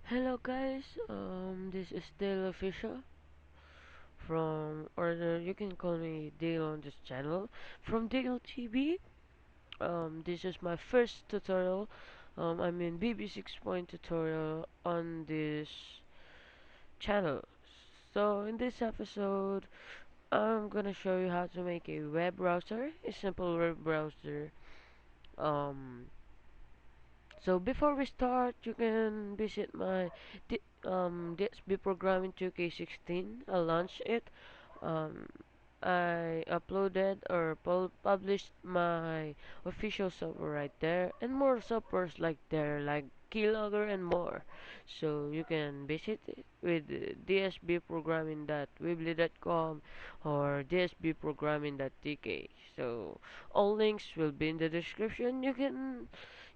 Hello guys, this is Dale Official you can call me Dale on this channel from Dale TV. This is my first tutorial. I mean BB6 tutorial on this channel. So in this episode, I'm gonna show you how to make a web browser, a simple web browser. Um, So before we start, you can visit my DSB program in 2K16. I launched it. Um, I uploaded or published my official software right there, and more softwares like there, like Keylogger and more. So you can visit it with dsbprogramming.weebly.com or dsbprogramming.tk. So all links will be in the description.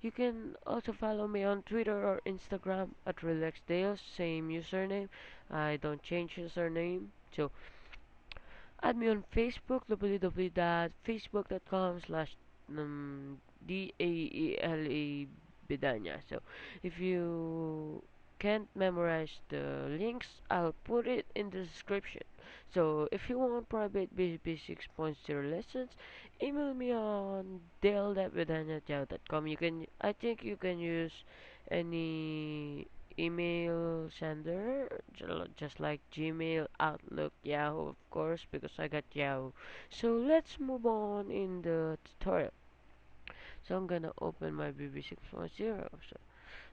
You can also follow me on Twitter or Instagram at RelaxDales, same username. I don't change username. So add me on Facebook, www.facebook.com/DAELA Bidanya. So if you can't memorize the links, I'll put it in the description. So if you want private BCP 6.0 lessons, email me on dale.bidanya@yahoo.com. I think you can use any email sender, just like Gmail, Outlook, Yahoo, of course, because I got Yahoo. So let's move on in the tutorial. So I'm gonna open my BB6.0. So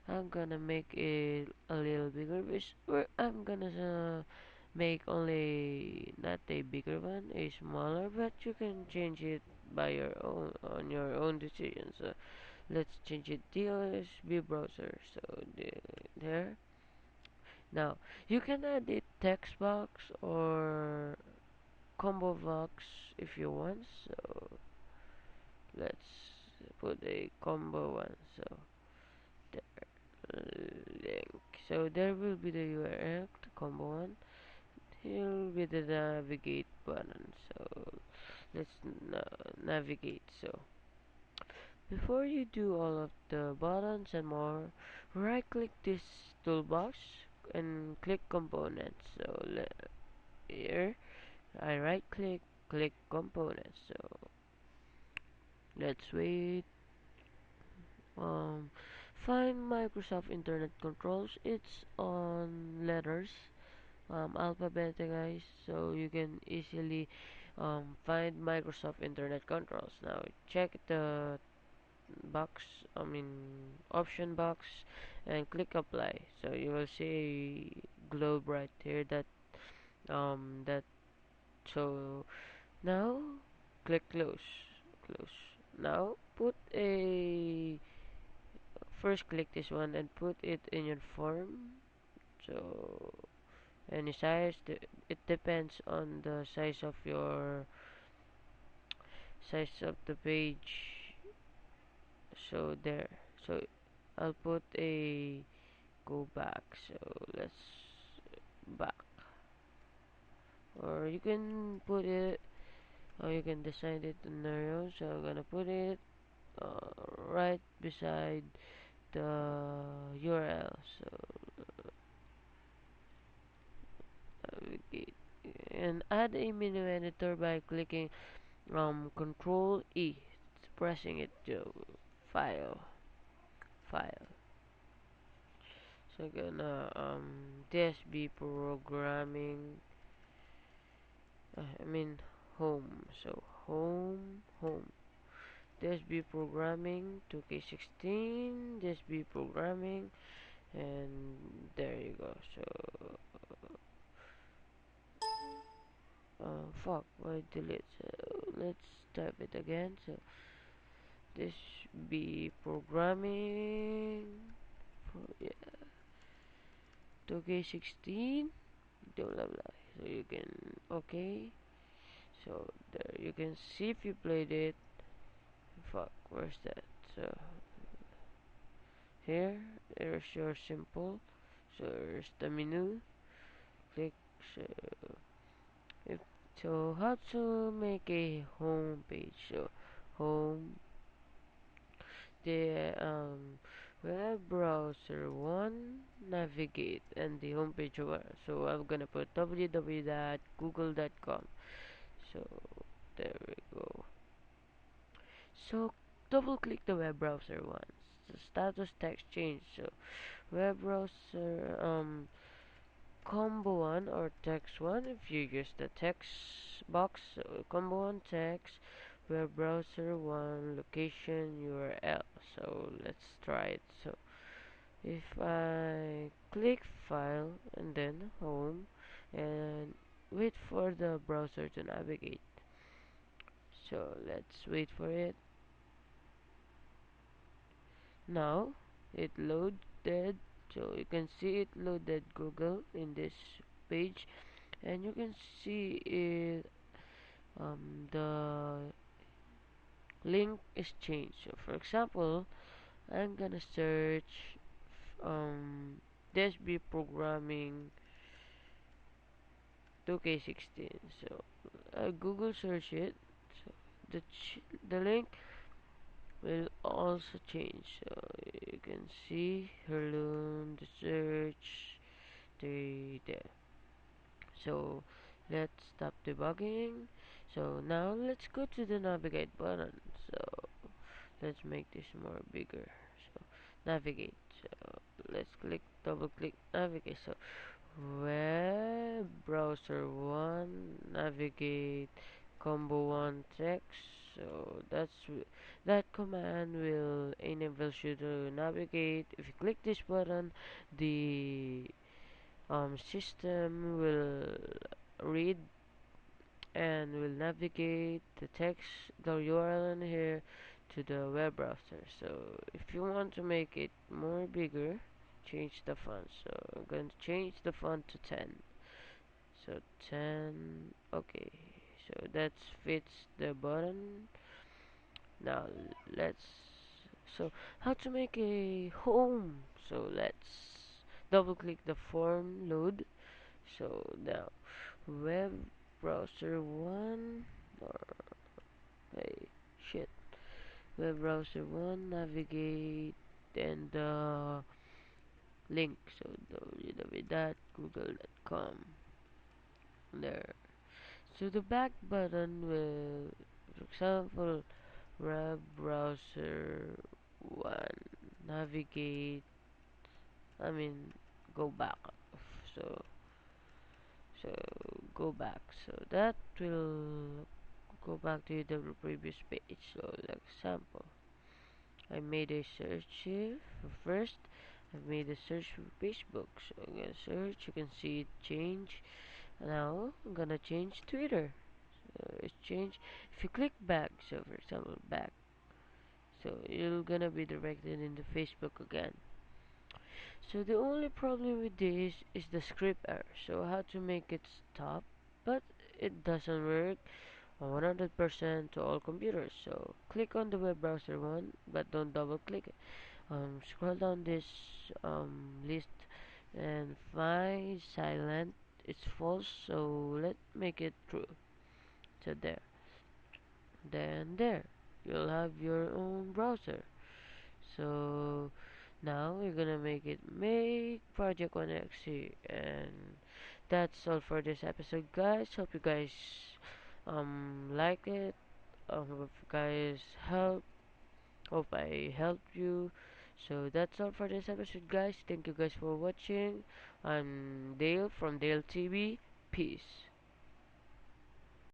I'm gonna make it a little bigger, or I'm gonna make only not a bigger one, a smaller, but you can change it by your own on your own decision. So let's change it DSB browser. So there. Now, you can add a text box or combo box if you want. So, let's put a combo one. So, link. So, there will be the URL, the combo one. Here will be the navigate button. So, let's navigate. So, before you do all of the buttons and more, right click this toolbox and click components. So, here I right click components. So let's wait. Um, find Microsoft Internet Controls. It's on letters, alphabet, guys. So you can easily find Microsoft Internet Controls. Now check the box. I mean option box, and click apply. So you will see a globe right here that. So now click close. Now put a first click this one and put it in your form. So any size, it depends on the size of the page. So there. So I'll put a go back. So let's back. Or you can put it, or you can design it in narrow. So I'm gonna put it right beside the URL. So navigate and add a menu editor by clicking Control E, pressing it to file file. So gonna DSB programming. I mean home. So home. DSB programming 2K16 DSB programming, and there you go. So fuck, why delete? So let's type it again. So this be programming for, yeah, 2K16 blah blah blah. So you can, okay. So there you can see if you played it. Fuck, where's that? So here, there's your simple. So there's the menu. Click. So if so, how to make a home page? So home, the web browser 1, navigate, and the homepage over. So I'm gonna put www.google.com. So there we go. So double click the web browser once. The status text change. So web browser combo one or text one. If you use the text box, so combo one text web browser one location URL. So let's try it. So if I click file and then home and wait for the browser to navigate. So let's wait for it. Now it loaded, so you can see it loaded Google in this page, and you can see it, the link is changed. So for example, I'm gonna search DSB programming 2K16. So Google search it. So the link will also change. So you can see Heirloom, the search, there. So let's stop debugging. So now let's go to the navigate button. So let's make this more bigger. So navigate. So let's double click navigate. So web browser one, navigate, combo one text. So that command will enable you to navigate. If you click this button, the system will read and will navigate the text, the URL in here to the web browser. So if you want to make it more bigger, change the font. So I'm going to change the font to 10. So 10, okay. So that fits the button. Now let's, so how to make a home. So let's double click the form load. So now web browser 1 or hey shit web browser 1 navigate and the link, so www.google.com there. So the back button will, for example, web browser 1 navigate, I mean go back. So so go back, so that will go back to the previous page. So like example, I made a search here for first. I made a search for Facebook, so I'm gonna search. You can see it change. Now I'm gonna change Twitter. So it's changed. If you click back, so for example back, so you're gonna be directed into Facebook again. So the only problem with this is the script error. So how to make it stop, but it doesn't work 100% to all computers. So click on the web browser one, but don't double click it. Scroll down this list and find silent. It's false, so let's make it true. So there, you'll have your own browser. So now we're gonna make it make project 1xe, and that's all for this episode, guys. Hope you guys like it. Hope you guys help. Hope I helped you. So that's all for this episode, guys. Thank you guys for watching. I'm Dale from Dale TV. Peace.